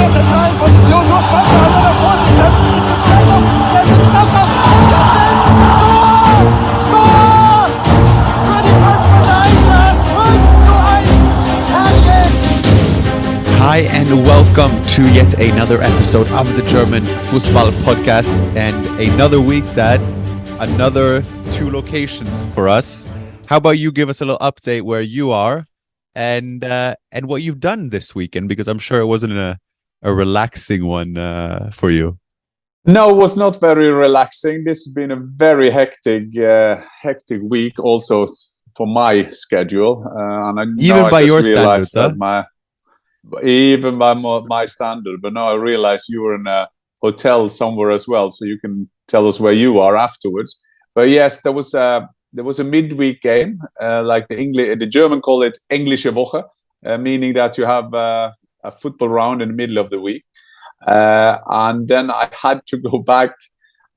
der zentralen Position, nur Schwanze an der Vorsicht, dann ist es Freiburg, der ist im Strafraum, Tor! Tor! Für die Frankfurter Eintracht, 5:1, herrlich! Hi and welcome to yet another episode of the German Fußball Podcast, and another week, Dad, another 2 locations for us. How about you give us a little update where you are and what you've done this weekend, because I'm sure it wasn't a relaxing one for you. No, it was not very relaxing. This has been a very hectic week also for my schedule. Even by your standards, huh? Even by my standard. But now I realize you were in a hotel somewhere as well, so you can tell us where you are afterwards. But yes, there was a midweek game, like the German call it Englische Woche, meaning that you have a football round in the middle of the week. And then I had to go back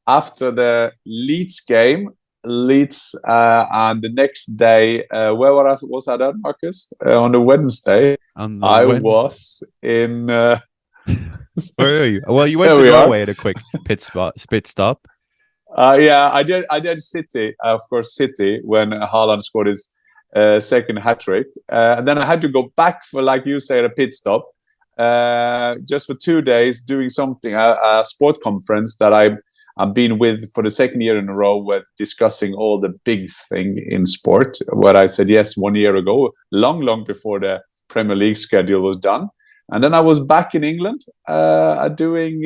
after the Leeds game. And the next day, where was I at, Marcus? On the Wednesday, was in... Where are you? Well, you went to Norway at a quick pit stop. Yeah, I did City, of course, City, when Haaland scored his second hat-trick. And then I had to go back for, like you say, a pit stop, just for 2 days, doing something, a sport conference that I've been with for the second year in a row, with discussing all the big thing in sport, where I said yes 1 year ago, long before the Premier League schedule was done. And then I was back in England doing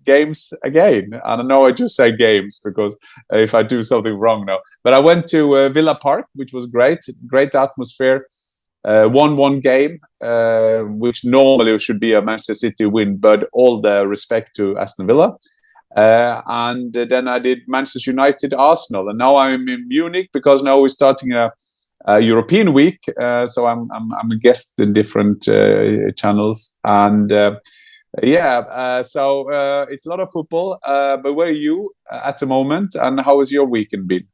games again. And I know I just say games because if I do something wrong now. But I went to Villa Park, which was great atmosphere. 1-1 game, which normally should be a Manchester City win, but all the respect to Aston Villa. And then I did Manchester United, Arsenal. And now I'm in Munich because now we're starting a European week, so I'm a guest in different channels, and so it's a lot of football. But where are you at the moment, and how has your weekend been?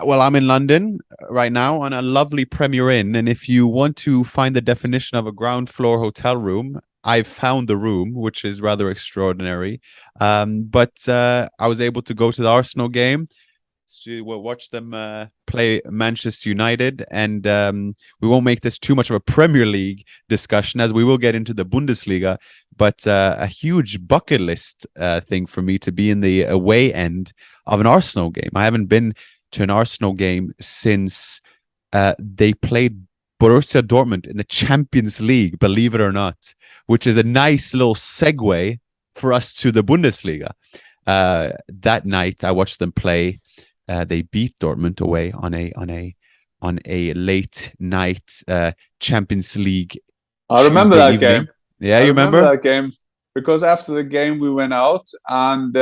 Well, I'm in London right now on a lovely Premier Inn, and if you want to find the definition of a ground floor hotel room, I've found the room, which is rather extraordinary. But I was able to go to the Arsenal game. We'll watch them play Manchester United, and we won't make this too much of a Premier League discussion, as we will get into the Bundesliga, but a huge bucket list thing for me to be in the away end of an Arsenal game. I haven't been to an Arsenal game since they played Borussia Dortmund in the Champions League, believe it or not, which is a nice little segue for us to the Bundesliga. That night I watched them play. They beat Dortmund away on a late night Champions League. I remember that game. Yeah, you remember that game because after the game we went out and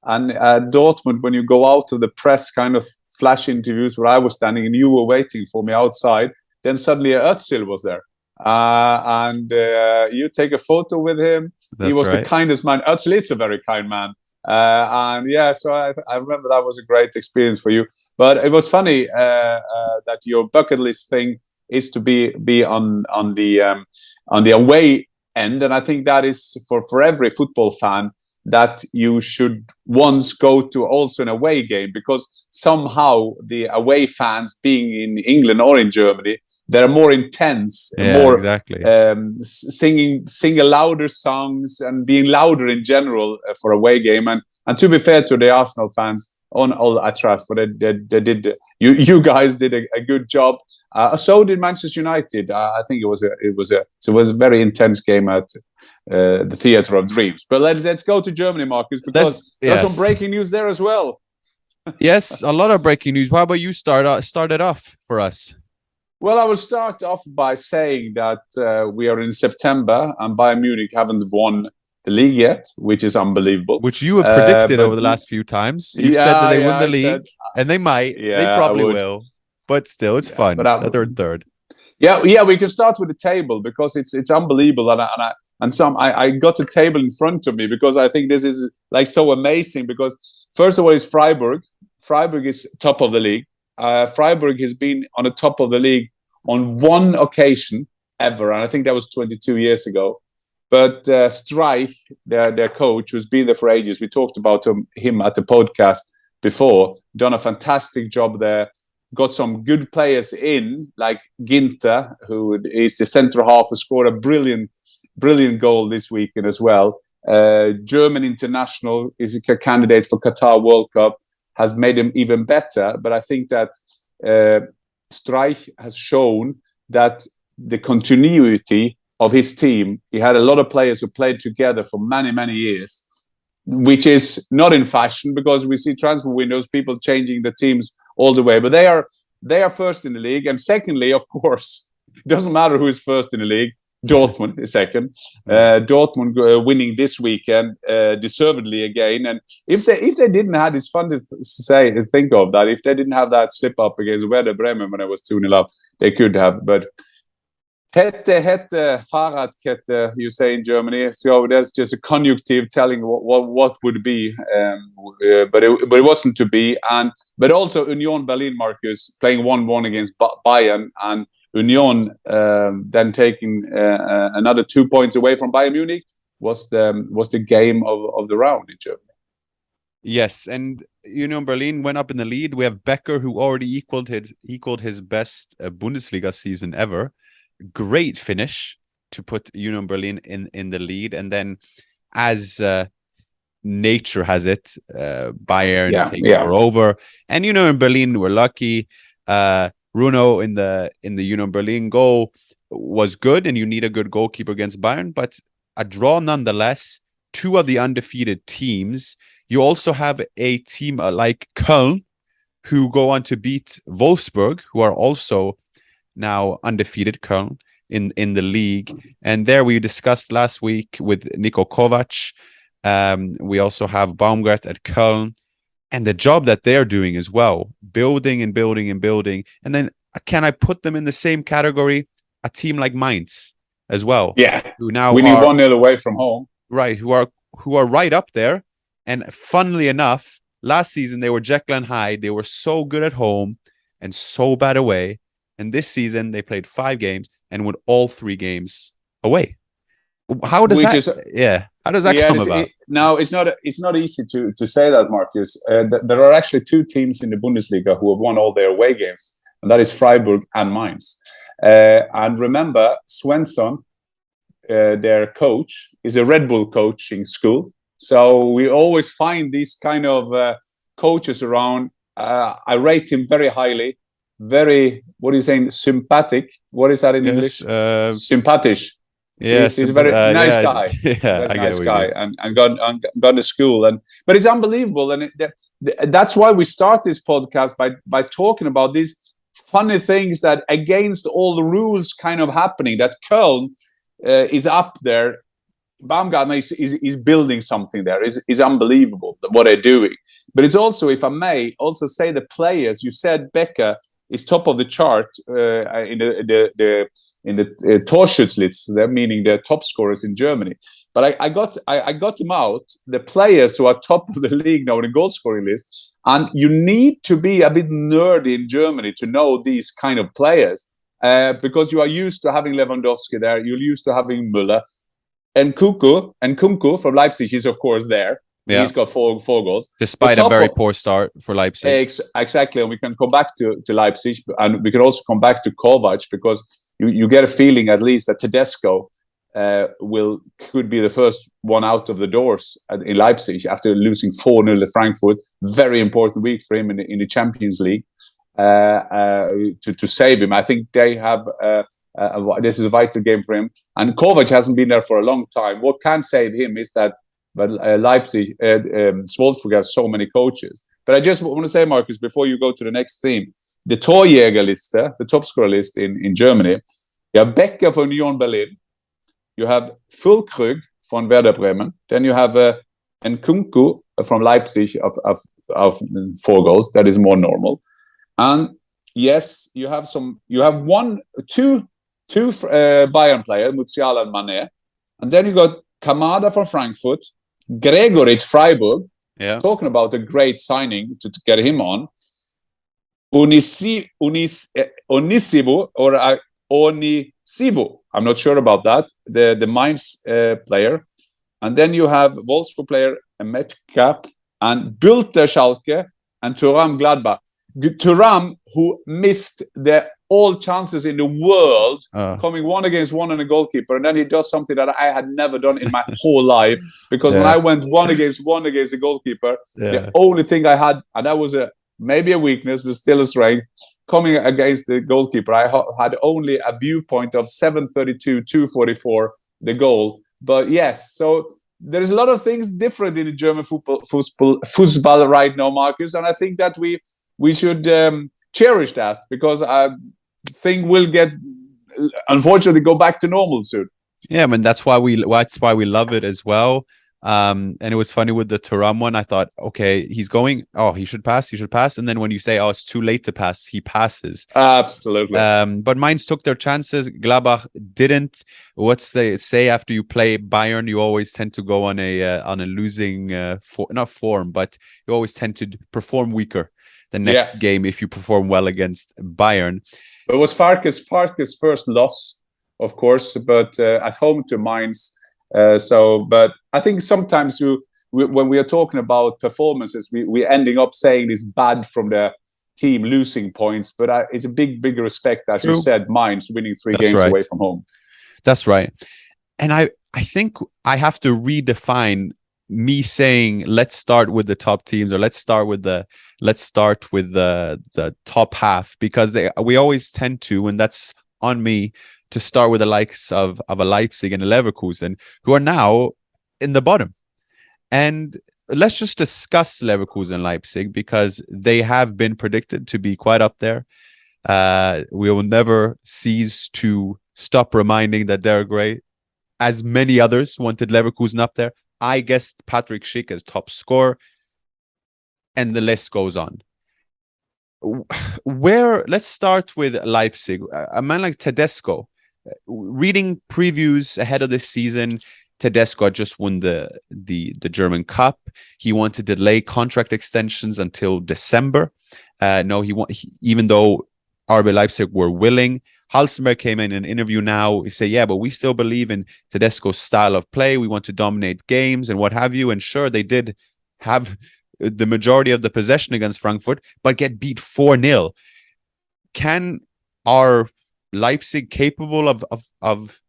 Dortmund, when you go out to the press kind of flash interviews where I was standing and you were waiting for me outside, then suddenly Özil was there, and you take a photo with him. That's he was right. The kindest man. Özil is a very kind man. And yeah, so I remember that was a great experience for you. But it was funny that your bucket list thing is to be on the away end, and I think that is for every football fan that you should once go to also an away game, because somehow the away fans, being in England or in Germany, they're more intense, more exactly. Singing louder songs and being louder in general for away game. And to be fair to the Arsenal fans on Old Trafford, they did. You guys did a good job. So did Manchester United. I think it was a very intense game at the Theatre of Dreams. But let's go to Germany, Marcus, because there's some breaking news there as well. Yes, a lot of breaking news. How about you start it off for us? Well, I will start off by saying that we are in September and Bayern Munich haven't won the league yet, which is unbelievable. Which you have predicted over the last few times. You said that they win the league, and they might. They probably will. But still, it's fun. But they're in third. Yeah, we can start with the table because it's unbelievable. I got a table in front of me because I think this is like so amazing. Because first of all, it's Freiburg. Freiburg is top of the league. Freiburg has been on the top of the league on one occasion ever, and I think that was 22 years ago. But Streich, their coach, who's been there for ages, we talked about him at the podcast before, done a fantastic job there. Got some good players in, like Ginter, who is the centre half, who scored a brilliant goal this weekend as well. German international is a candidate for Qatar World Cup, has made him even better. But I think that Streich has shown that the continuity of his team, he had a lot of players who played together for many, many years, which is not in fashion because we see transfer windows, people changing the teams all the way. But they are first in the league. And secondly, of course, it doesn't matter who is first in the league. Dortmund is second. Dortmund winning this weekend deservedly again. And if they didn't have, it's fun to think of that. If they didn't have that slip up against Werder Bremen when it was 2-0 up, they could have. But Hätte, Fahrradkette, you say in Germany. So that's just a conjunctive telling what would be, but it wasn't to be. But also Union Berlin, Marcus, playing 1-1 against Bayern, and Union then taking another 2 points away from Bayern Munich was the game of the round in Germany. Yes, and Union Berlin went up in the lead. We have Becker, who already equaled his best Bundesliga season ever. Great finish to put Union Berlin in the lead, and then as nature has it, Bayern take over, and Union Berlin were lucky. Bruno in the Union Berlin goal was good, and you need a good goalkeeper against Bayern, but a draw nonetheless. Two of the undefeated teams. You also have a team like Köln, who go on to beat Wolfsburg, who are also now undefeated, Köln, in the league. And there we discussed last week with Niko Kovac. We also have Baumgart at Köln, and the job that they're doing as well, building and building and building. And then can I put them in the same category? A team like Mainz as well. Yeah, who now winning 1-0 away from home. Right, who are right up there. And funnily enough, last season they were Jekyll and Hyde. They were so good at home and so bad away. And this season, they played 5 games and won all 3 games away. How does How does that come about? No, it's not easy to say that, Marcus. There are actually 2 teams in the Bundesliga who have won all their away games, and that is Freiburg and Mainz. And remember, Svensson, their coach, is a Red Bull coaching school. So we always find these kind of coaches around. I rate him very highly. Very, what are you saying? Sympathetic. What is that in English? Sympathisch. Yes, he's a very nice guy. Yeah, very nice guy, and gone to school, but it's unbelievable, and that's why we start this podcast by talking about these funny things that against all the rules kind of happening. That Köln is up there. Baumgartner is building something there. Is unbelievable what they're doing. But it's also, if I may, also say the players. You said Becker is top of the chart in the Torschützenliste, meaning the top scorers in Germany. But I got them out, the players who are top of the league now in the goal scoring list. And you need to be a bit nerdy in Germany to know these kind of players because you are used to having Lewandowski there. You're used to having Müller. And Kunku from Leipzig is, of course, there. Yeah. He's got four goals. Despite a very poor start for Leipzig. Exactly. And we can come back to Leipzig. And we can also come back to Kovac because you get a feeling at least that Tedesco could be the first one out of the doors in Leipzig after losing 4-0 to Frankfurt. Very important week for him in the Champions League to save him. I think they have... this is a vital game for him. And Kovac hasn't been there for a long time. What can save him is that Leipzig, Wolfsburg has so many coaches. But I just want to say, Marcus, before you go to the next theme, the Torjägerliste, the top scorer list in Germany, you have Becker from Union Berlin, you have Füllkrug from Werder Bremen, then you have Nkunku from Leipzig of 4 goals. That is more normal. And yes, you have two Bayern players, Musiala and Mané, and then you got Kamada from Frankfurt, Gregoritsch Freiburg. Yeah, talking about a great signing to get him on. Onisivo, I'm not sure about that. The Mainz player. And then you have Wolfsburg player Metka and Bülter Schalke and Thuram Gladbach. Thuram, who missed all chances in the world, coming 1-against-1 on a goalkeeper, and then he does something that I had never done in my whole life. Because when I went 1-against-1 against a goalkeeper, the only thing I had, and that was maybe a weakness, but still a strength, coming against the goalkeeper, I had only a viewpoint of 732, 244, the goal. But yes, so there's a lot of things different in the German football right now, Marcus, and I think that we should cherish that, because I think we'll unfortunately go back to normal soon. Yeah, I mean that's why we love it as well. And it was funny with the Thuram one. I thought, okay, he should pass. And then when you say, it's too late to pass, he passes. Absolutely. But Mainz took their chances. Gladbach didn't. What's they say after you play Bayern, you always tend to go on a losing not form, but you always tend to perform weaker the next game if you perform well against Bayern. It was Farke's first loss, of course, but at home to Mainz. But I think sometimes when we are talking about performances, we're ending up saying it's bad from the team losing points, but it's a big respect, as you said, Mainz winning 3 games away from home. That's right. And I think I have to redefine me saying let's start with the top teams, or let's start with the top half, because we always tend to, and that's on me, to start with the likes of a Leipzig and a Leverkusen, who are now in the bottom. And let's just discuss Leverkusen and Leipzig, because they have been predicted to be quite up there. We will never cease to stop reminding that they're great, as many others wanted Leverkusen up there. I guessed Patrick Schick as top scorer, and the list goes on. Let's start with Leipzig. A man like Tedesco, reading previews ahead of this season, Tedesco had just won the German Cup. He wanted to delay contract extensions until December. Even though RB Leipzig were willing. Halstenberg came in an interview now. He said, but we still believe in Tedesco's style of play. We want to dominate games and what have you. And sure, they did have the majority of the possession against Frankfurt, but get beat 4-0. Are Leipzig capable of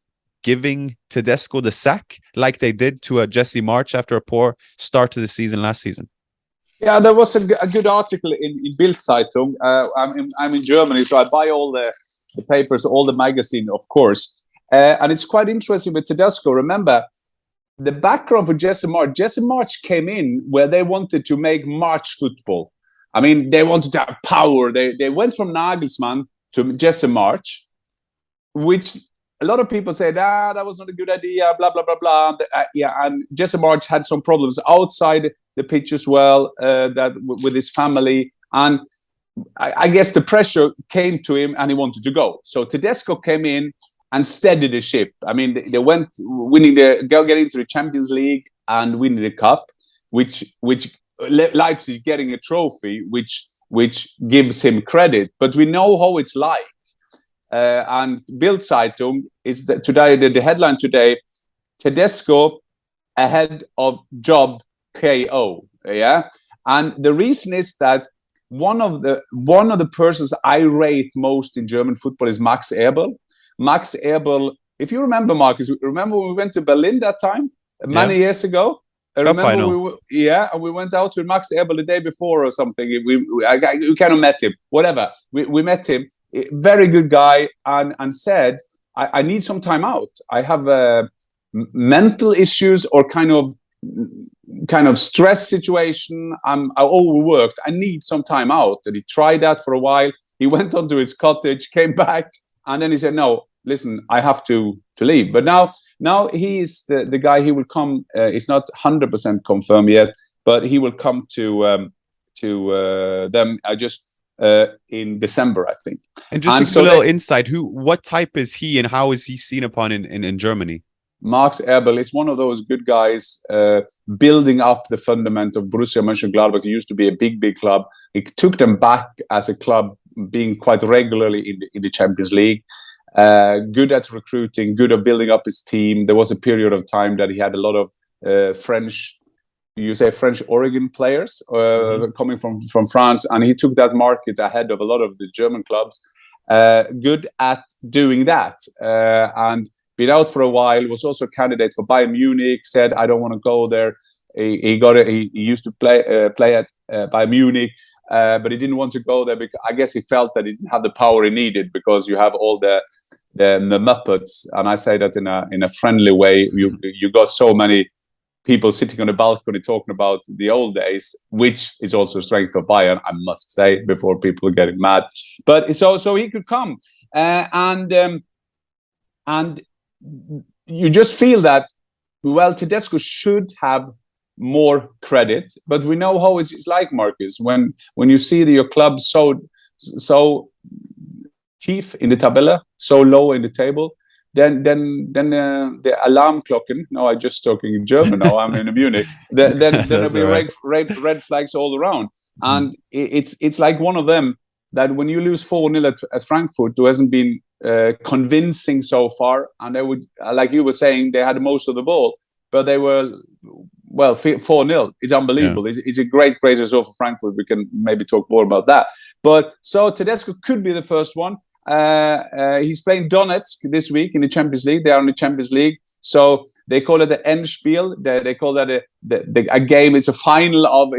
giving Tedesco the sack like they did to a Jesse March after a poor start to the season last season? Yeah, there was a good article in Bild Zeitung. I'm in Germany, so I buy all the papers, all the magazine, of course. And it's quite interesting with Tedesco. Remember, the background for Jesse March. Jesse March came in where they wanted to make March football. I mean, they wanted to have power. They went from Nagelsmann to Jesse March, which a lot of people said, that was not a good idea, blah, blah, blah, blah. And Jesse March had some problems outside the pitch as well, with his family. And I guess the pressure came to him and he wanted to go. So Tedesco came in and steadied the ship. I mean, they went getting into the Champions League and winning the cup, which Leipzig getting a trophy, which gives him credit. But we know how it's like. And Bild Zeitung is today the headline today: Tedesco ahead of job KO. Yeah, and the reason is that one of the persons I rate most in German football is Marx Ebel. Marx Ebel, if you remember, Marcus, remember when we went to Berlin that time many years ago? I remember we went out with Marx Ebel the day before or something. We kind of met him. Whatever, we met him. Very good guy, and said, I need some time out. I have mental issues or kind of stress situation. I overworked. I need some time out. And he tried that for a while. He went on to his cottage, came back, and then he said, no, listen, I have to leave. But now he is the guy. He will come. It's not 100% confirmed yet, but he will come to them. In December, I think. And just a little insight, what type is he and how is he seen upon in Germany? Marx Ebel is one of those good guys building up the fundament of Borussia Mönchengladbach. It used to be a big club. It took them back as a club, being quite regularly in the Champions League. good at recruiting, good at building up his team. There was a period of time that he had a lot of French origin players coming from France, and he took that market ahead of a lot of the German clubs. Good at doing that, and been out for a while. Was also a candidate for Bayern Munich. Said, I don't want to go there. He used to play at Bayern Munich, but he didn't want to go there because I guess he felt that he didn't have the power he needed, because you have all the Muppets, and I say that in a friendly way. You got so many people sitting on the balcony talking about the old days, which is also a strength of Bayern, I must say, before people are getting mad. But so he could come, and you just feel that, well, Tedesco should have more credit, but we know how it's like, Marcus, when you see your club so tief in the tabella, so low in the table. Then the Alarmglocken. No, I'm just talking in German now. I'm in Munich. Then there'll be red flags all around, and it's like one of them that when you lose 4-0 at Frankfurt, who hasn't been convincing so far, and they would, like you were saying, they had most of the ball, but they were 4-0. It's unbelievable. Yeah. It's a great result for Frankfurt. We can maybe talk more about that. But so Tedesco could be the first one. He's playing Donetsk this week in the Champions League. They are in the Champions League, so they call it the Endspiel. They call that a game. It's a final of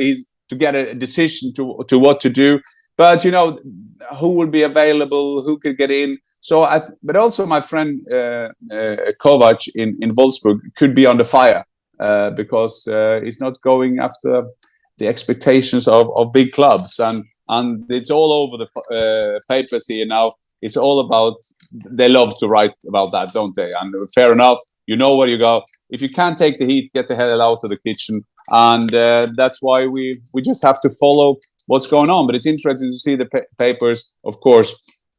to get a decision to what to do. But who will be available, who could get in. So, but also my friend Kovac in Wolfsburg could be on the fire because he's not going after the expectations of big clubs, and it's all over the papers here now. It's all about, they love to write about that, don't they? And fair enough, you know where you go. If you can't take the heat, get the hell out of the kitchen. And that's why we just have to follow what's going on. But it's interesting to see the papers, of course,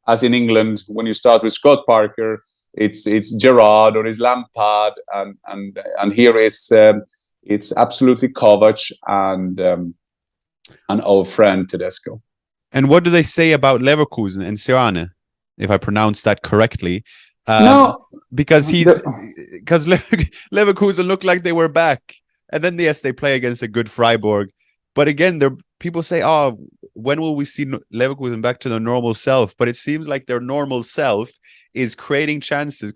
as in England, when you start with Scott Parker, it's Gerrard or it's Lampard, and here it's absolutely Kovac and our friend Tedesco. And what do they say about Leverkusen and Seoane, if I pronounce that correctly? No, because Leverkusen looked like they were back, and then yes, they play against a good Freiburg. But again, people say, "Oh, when will we see Leverkusen back to their normal self?" But it seems like their normal self is creating chances,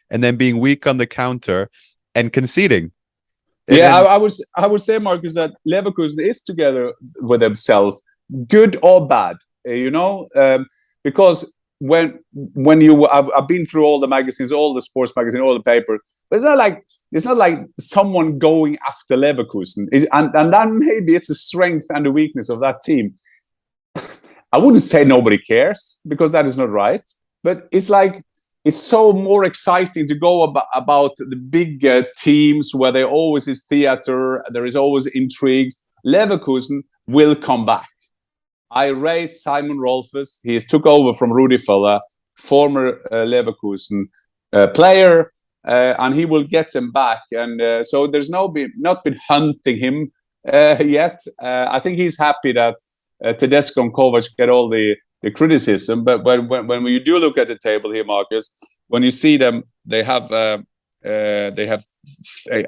and then being weak on the counter and conceding. And yeah, I would say, Marcus, that Leverkusen is together with themselves, good or bad. Because when I've been through all the magazines, all the sports magazines, all the papers, but it's not like someone going after Leverkusen, and then maybe it's the strength and the weakness of that team. I wouldn't say nobody cares, because that is not right, but it's like it's so more exciting to go about the big teams where there always is theater, there is always intrigue. Leverkusen will come back. I rate Simon Rolfes. He took over from Rudi Völler, former Leverkusen player, and he will get them back. And so there's not been hunting him yet. I think he's happy that Tedesco and Kovac get all the criticism. But when you do look at the table here, Marcus, when you see them, they have I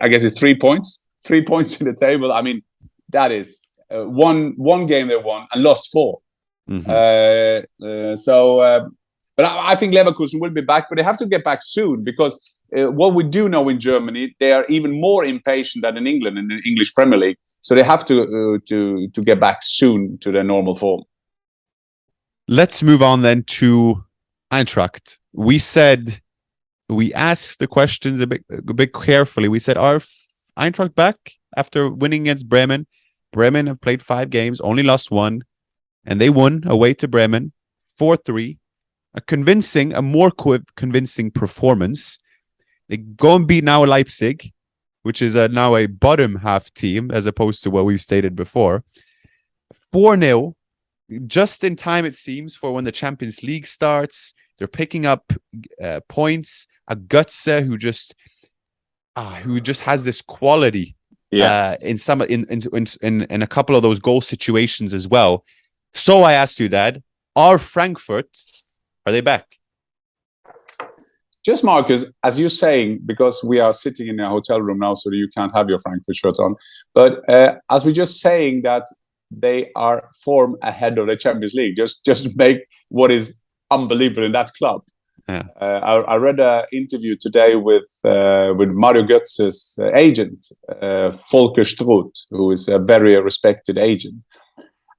guess it's 3 points. 3 points in the table. I mean, that is. One game they won and lost 4. Mm-hmm. But I think Leverkusen will be back, but they have to get back soon, because what we do know in Germany, they are even more impatient than in England in the English Premier League. So they have to get back soon to their normal form. Let's move on then to Eintracht. We asked the questions a bit carefully. We said, are Eintracht back after winning against Bremen? Bremen have played 5 games, only lost 1, and they won away to Bremen 4-3. A more convincing performance. They go and beat now Leipzig, which is now a bottom half team, as opposed to what we've stated before. 4-0, just in time, it seems, for when the Champions League starts. They're picking up points. A Götze who just has this quality. Yeah, in a couple of those goal situations as well. So I asked you, Dad, are they back? just Marcus, as you're saying, because we are sitting in a hotel room now, so you can't have your Frankfurt shirt on. But as we're just saying that they are form ahead of the Champions League, just make what is unbelievable in that club. Yeah. I read an interview today with Mario Götze's agent, Volker Struth, who is a very respected agent.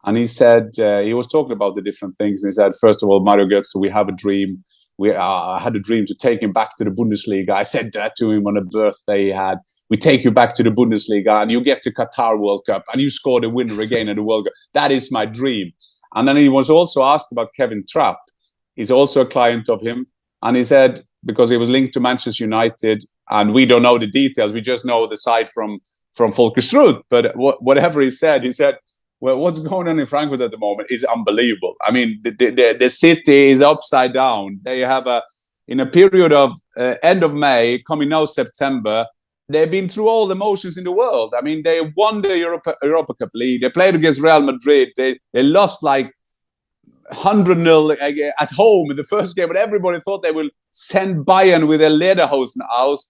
And he said, he was talking about the different things. And he said, first of all, Mario Götze, we have a dream. I had a dream to take him back to the Bundesliga. I said that to him on a birthday he had. We take you back to the Bundesliga and you get to Qatar World Cup and you score the winner again in the World Cup. That is my dream. And then he was also asked about Kevin Trapp. He's also a client of him. And he said, because he was linked to Manchester United, and we don't know the details, we just know the side from Volker Struth. But whatever he said, well, what's going on in Frankfurt at the moment is unbelievable. I mean, the city is upside down. They have in a period of end of May, coming now September, they've been through all the motions in the world. I mean, they won the Europa Cup League. They played against Real Madrid. They lost like 100-0 at home in the first game, but everybody thought they will send Bayern with a Lederhosen out.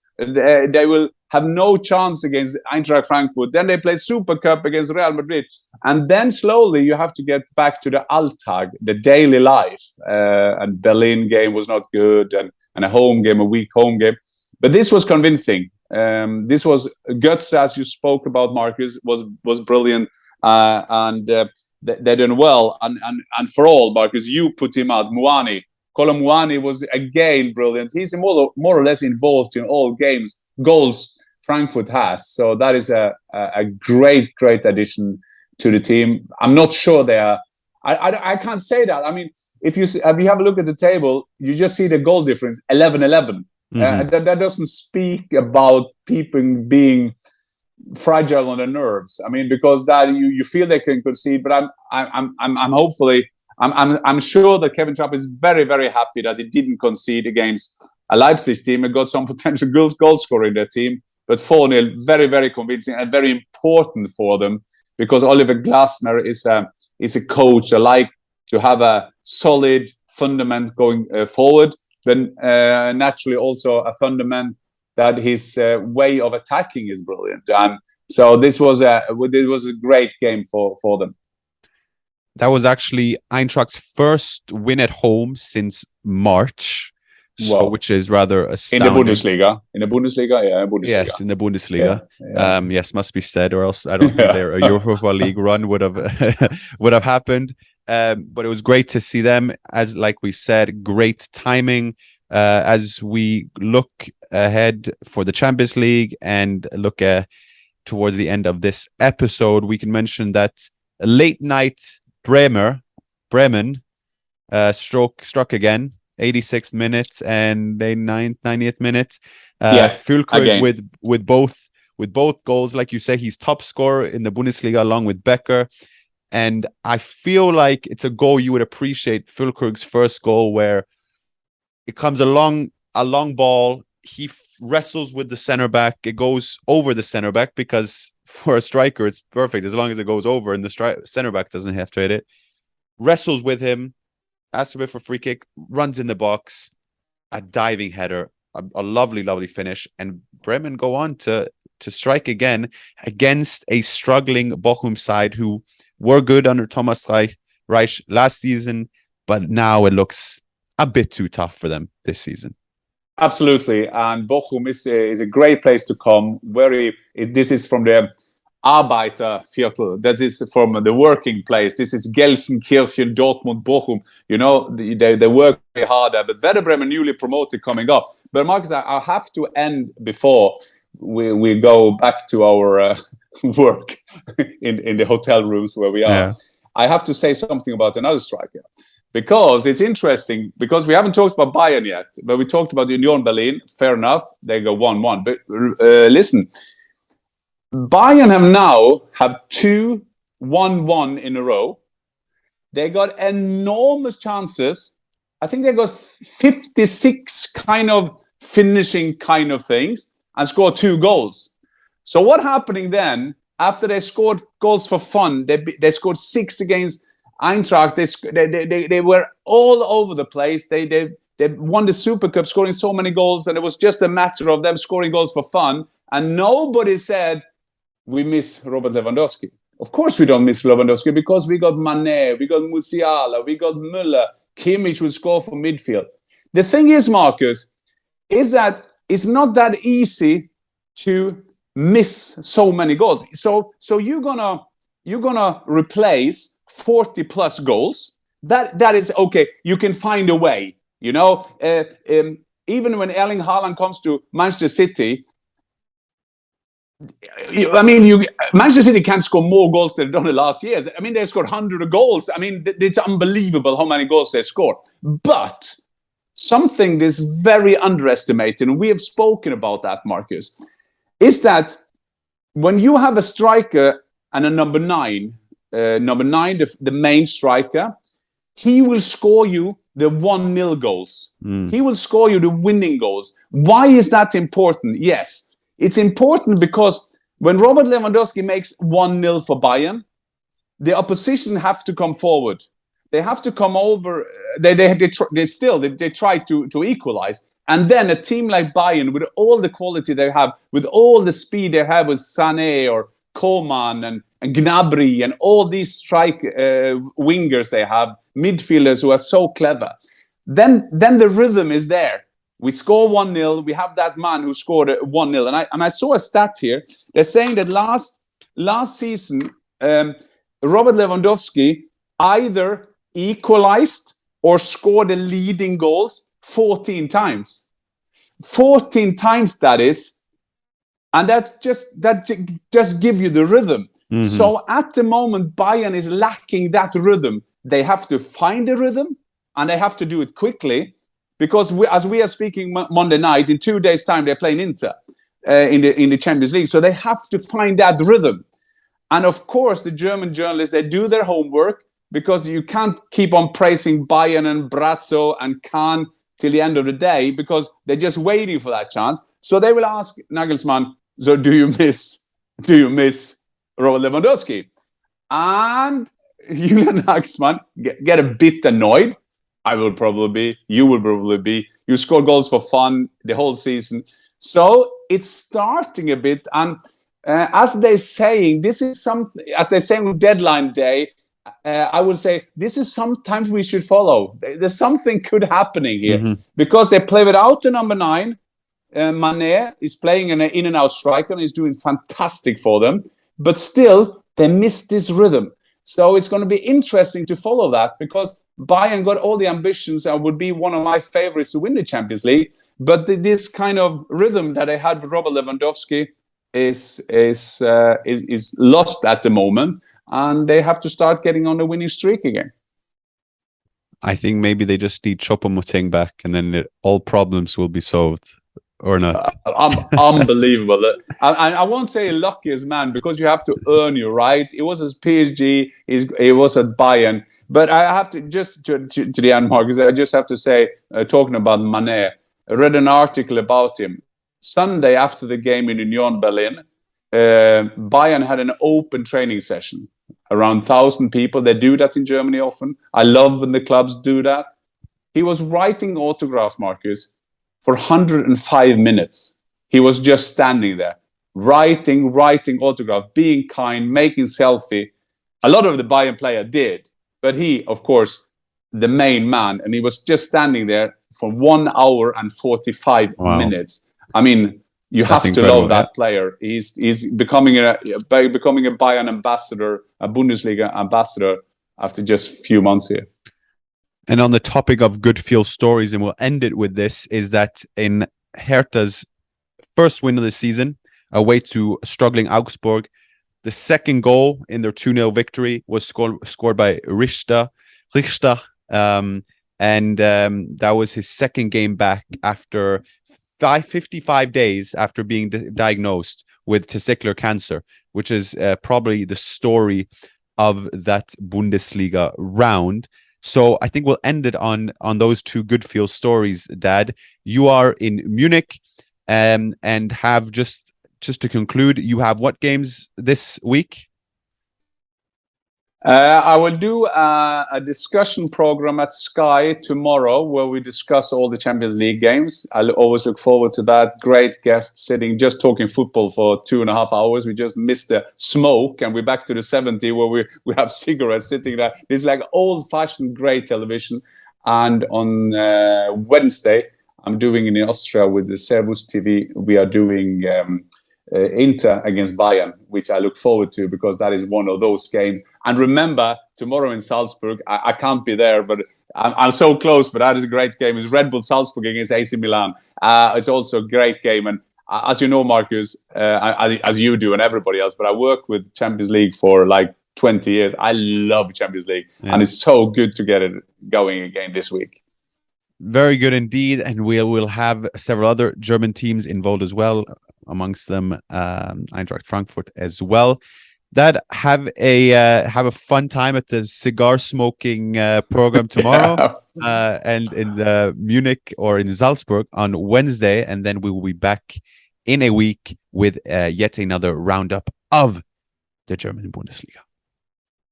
They will have no chance against Eintracht Frankfurt. Then they play Super Cup against Real Madrid. And then slowly you have to get back to the Alltag, the daily life. And Berlin game was not good, and a home game, a weak home game. But this was convincing. This was Götze, as you spoke about, Marcus, was brilliant. They're doing well, and for all, Marcus, you put him out. Muani, Kolo Muani was again brilliant. He's more or less involved in all goals Frankfurt has. So that is a great addition to the team. I'm not sure they are. I can't say that. I mean, if you have a look at the table, you just see the goal difference, 11-11. Mm-hmm. That doesn't speak about people being fragile on the nerves. I mean, because that you feel they can concede, but I'm sure that Kevin Trapp is very, very happy that he didn't concede against a Leipzig team and got some potential goal scorer in their team. But 4-0, very, very convincing and very important for them, because Oliver Glasner is a coach. I like to have a solid fundament going forward, then naturally also a fundament that his way of attacking is brilliant. And so this was a great game for them. That was actually Eintracht's first win at home since March, which is rather astounding. In the Bundesliga? Yeah, Bundesliga. Yes, in the Bundesliga. Yeah. Yes, must be said, or else I don't think their Europa League run would have happened. But it was great to see them. As like we said, great timing. As we look ahead for the Champions League and look towards the end of this episode, we can mention that a late night Bremen struck again, 86th minute and the 90th minute. Füllkrug with both goals, like you say, he's top scorer in the Bundesliga along with Becker. And I feel like it's a goal you would appreciate, Füllkrug's first goal, where it comes a long ball. He wrestles with the center back. It goes over the center back, because for a striker, it's perfect as long as it goes over and the center back doesn't have to hit it. Wrestles with him, asks a bit for free kick, runs in the box, a diving header, a lovely finish. And Bremen go on to strike again against a struggling Bochum side who were good under Thomas Reich last season, but now it looks a bit too tough for them this season. Absolutely, and Bochum is a great place to come. This is from the Arbeiterviertel. That is from the working place. This is Gelsenkirchen, Dortmund, Bochum. You know, they work very hard there. But Werder Bremen newly promoted coming up. But Marcus, I have to end before we go back to our work in the hotel rooms where we are. Yeah. I have to say something about another striker. Because it's interesting, because we haven't talked about Bayern yet, but we talked about Union Berlin. Fair enough, they go 1-1. But listen, Bayern have 2 1-1 in a row. They got enormous chances. I think they got 56 kind of finishing kind of things and scored 2 goals. So what happening then, after they scored goals for fun, they scored 6 against Eintracht. They were all over the place. They They won the Super Cup, scoring so many goals, and it was just a matter of them scoring goals for fun. And nobody said, we miss Robert Lewandowski. Of course we don't miss Lewandowski, because we got Mané, we got Musiala, we got Müller, Kimmich will score for midfield. The thing is, Marcus, is that it's not that easy to miss so many goals. So you're gonna replace 40 plus goals. That is okay. You can find a way. You know, even when Erling Haaland comes to Manchester City, Manchester City can't score more goals than they've done the last years. I mean, they've scored 100 goals. I mean, it's unbelievable how many goals they score. But something that's very underestimated, and we have spoken about that, Marcus, is that when you have a striker and a number nine, the main striker, he will score you the 1-0 goals. He will score you the winning goals. Why is that important? Yes, it's important because when Robert Lewandowski makes 1-0 for Bayern, the opposition have to come forward. They have to come over. They try to equalize. And then a team like Bayern, with all the quality they have, with all the speed they have with Sané or Coman and Gnabry and all these strike wingers they have, midfielders who are so clever, then the rhythm is there. We score 1-0. We have that man who scored 1-0. And I saw a stat here. They're saying that last season, Robert Lewandowski either equalized or scored the leading goals 14 times. 14 times, that is. And that just give you the rhythm. Mm-hmm. So at the moment, Bayern is lacking that rhythm. They have to find the rhythm, and they have to do it quickly, because as we are speaking Monday night, in 2 days' time, they're playing Inter in the Champions League. So they have to find that rhythm. And of course, the German journalists, they do their homework, because you can't keep on praising Bayern and Brazzo and Kahn till the end of the day, because they're just waiting for that chance. So they will ask Nagelsmann, so do you miss Robert Lewandowski? And Julian Nagelsmann get a bit annoyed. I will probably be. You will probably be. You score goals for fun the whole season. So it's starting a bit. And as they're saying, this is something, as they're saying with deadline day, I would say this is sometimes we should follow. There's something good happening here, because they play without the number 9. Mané is playing an in and out striker and is doing fantastic for them. But still, they miss this rhythm. So it's going to be interesting to follow that, because Bayern got all the ambitions and would be one of my favorites to win the Champions League. But this kind of rhythm that they had with Robert Lewandowski is lost at the moment. And they have to start getting on the winning streak again. I think maybe they just need Choupo-Moting back, and then all problems will be solved, or not. Unbelievable. I won't say luckiest man, because you have to earn your right. It was at PSG, it was at Bayern. But I have to, just to the end, Marcus, I just have to say, talking about Mané, I read an article about him. Sunday after the game in Union Berlin, Bayern had an open training session. Around 1,000 people. They do that in Germany often. I love when the clubs do that. He was writing autographs, Marcus, for 105 minutes. He was just standing there, writing autograph, being kind, making selfie. A lot of the Bayern player did, but he, of course, the main man, and he was just standing there for 1 hour and 45 minutes. I mean, you have to love that player. He's becoming a Bayern ambassador, a Bundesliga ambassador, after just a few months here. And on the topic of good feel stories, and we'll end it with this, is that in Hertha's first win of the season, away to struggling Augsburg, the second goal in their 2-0 victory was scored by Richter. And that was his second game back after 55 days after being diagnosed with testicular cancer, which is probably the story of that Bundesliga round. So I think we'll end it on those two good feel stories, Dad. You are in Munich, and have just to conclude, you have what games this week? I will do a discussion program at Sky tomorrow where we discuss all the Champions League games. I always look forward to that. Great guest sitting, just talking football for 2.5 hours. We just missed the smoke and we're back to the 70s where we have cigarettes sitting there. It's like old-fashioned great television. And on Wednesday, I'm doing in Austria with the Servus TV. We are doing Inter against Bayern, which I look forward to because that is one of those games. And remember, tomorrow in Salzburg, I can't be there, but I'm so close. But that is a great game. It's Red Bull Salzburg against AC Milan. It's also a great game. And as you know, Marcus, as you do and everybody else, but I work with Champions League for like 20 years. I love Champions League, and it's so good to get it going again this week. Very good indeed, and we'll have several other German teams involved as well. Amongst them, Eintracht Frankfurt as well. That have a fun time at the cigar smoking program tomorrow, and in Munich or in Salzburg on Wednesday, and then we will be back in a week with yet another roundup of the German Bundesliga.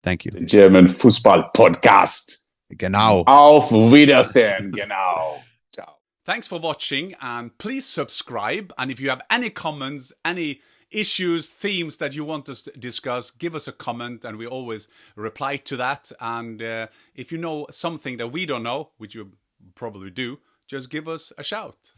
Thank you. The German Fußball Podcast. Genau. Auf Wiedersehen. Genau. Ciao. Thanks for watching, and please subscribe. And if you have any comments, any issues, themes that you want us to discuss, give us a comment and we always reply to that. And if you know something that we don't know, which you probably do, just give us a shout.